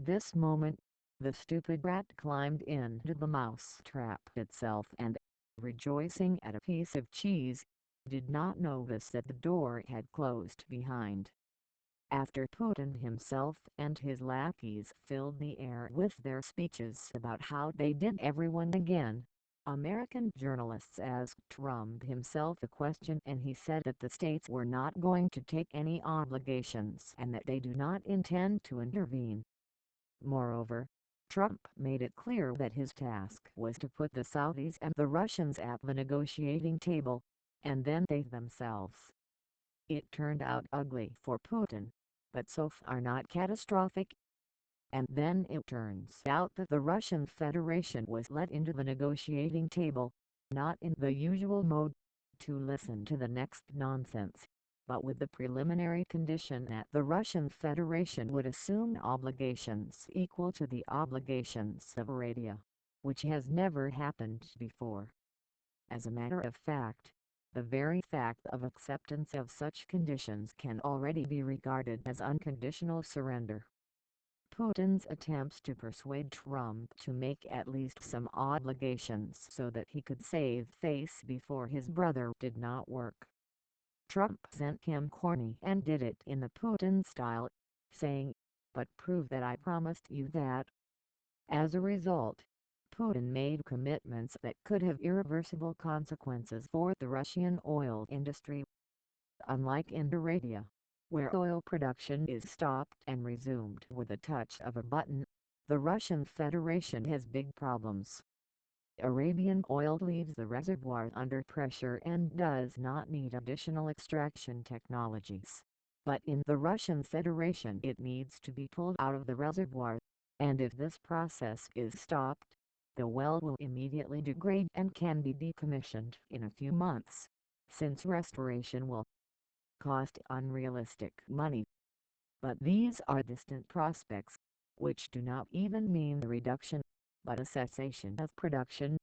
this moment, the stupid rat climbed into the mouse trap itself and, rejoicing at a piece of cheese, did not notice that the door had closed behind. After Putin himself and his lackeys filled the air with their speeches about how they did everyone again, American journalists asked Trump himself a question, and he said that the states were not going to take any obligations and that they do not intend to intervene. Moreover, Trump made it clear that his task was to put the Saudis and the Russians at the negotiating table, and then they themselves. It turned out ugly for Putin, but so far not catastrophic. And then it turns out that the Russian Federation was let into the negotiating table, not in the usual mode, to listen to the next nonsense, but with the preliminary condition that the Russian Federation would assume obligations equal to the obligations of Arabia, which has never happened before. As a matter of fact, the very fact of acceptance of such conditions can already be regarded as unconditional surrender. Putin's attempts to persuade Trump to make at least some obligations so that he could save face before his brother did not work. Trump sent him corny and did it in the Putin style, saying, "But prove that I promised you that." As a result, Putin made commitments that could have irreversible consequences for the Russian oil industry. Unlike in Arabia, where oil production is stopped and resumed with a touch of a button, the Russian Federation has big problems. Arabian oil leaves the reservoir under pressure and does not need additional extraction technologies. But in the Russian Federation it needs to be pulled out of the reservoir, and if this process is stopped, the well will immediately degrade and can be decommissioned in a few months, since restoration will cost unrealistic money. But these are distant prospects, which do not even mean a reduction, but a cessation of production.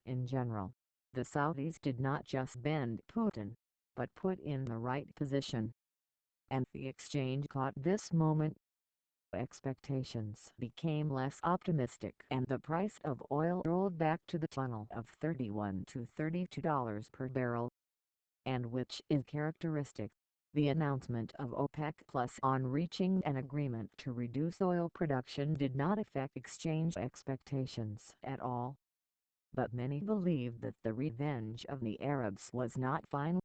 In general, the Saudis did not just bend Putin, but put in the right position. And the exchange caught this moment. Expectations became less optimistic and the price of oil rolled back to the funnel of $31 to $32 per barrel. And which is characteristic, the announcement of OPEC Plus on reaching an agreement to reduce oil production did not affect exchange expectations at all. But many believed that the revenge of the Arabs was not final.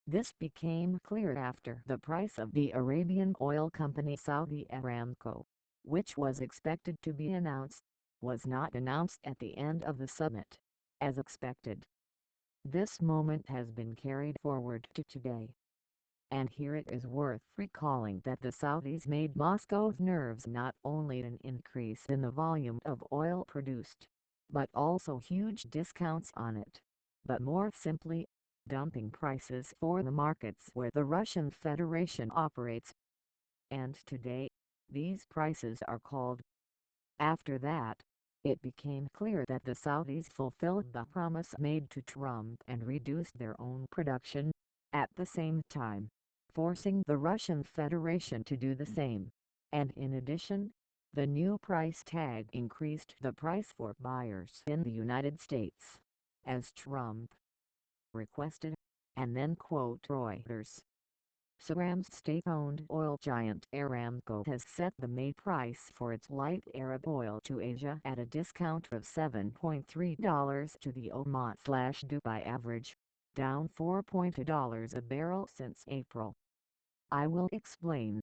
This became clear after the price of the Arabian oil company Saudi Aramco, which was expected to be announced, was not announced at the end of the summit, as expected. This moment has been carried forward to today. And here it is worth recalling that the Saudis made Moscow's nerves not only an increase in the volume of oil produced, but also huge discounts on it, but more simply, dumping prices for the markets where the Russian Federation operates. And today, these prices are called. After that, it became clear that the Saudis fulfilled the promise made to Trump and reduced their own production, at the same time, forcing the Russian Federation to do the same. And in addition, the new price tag increased the price for buyers in the United States, as Trump requested, and then quote Reuters. Iran's state-owned oil giant Aramco has set the May price for its light Arab oil to Asia at a discount of $7.3 to the Oman/Dubai average, down $4.2 a barrel since April. I will explain.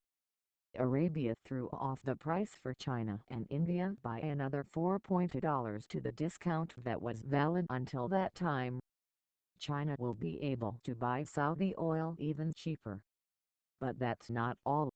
Arabia threw off the price for China and India by another $4.2 to the discount that was valid until that time. China will be able to buy Saudi oil even cheaper. But that's not all.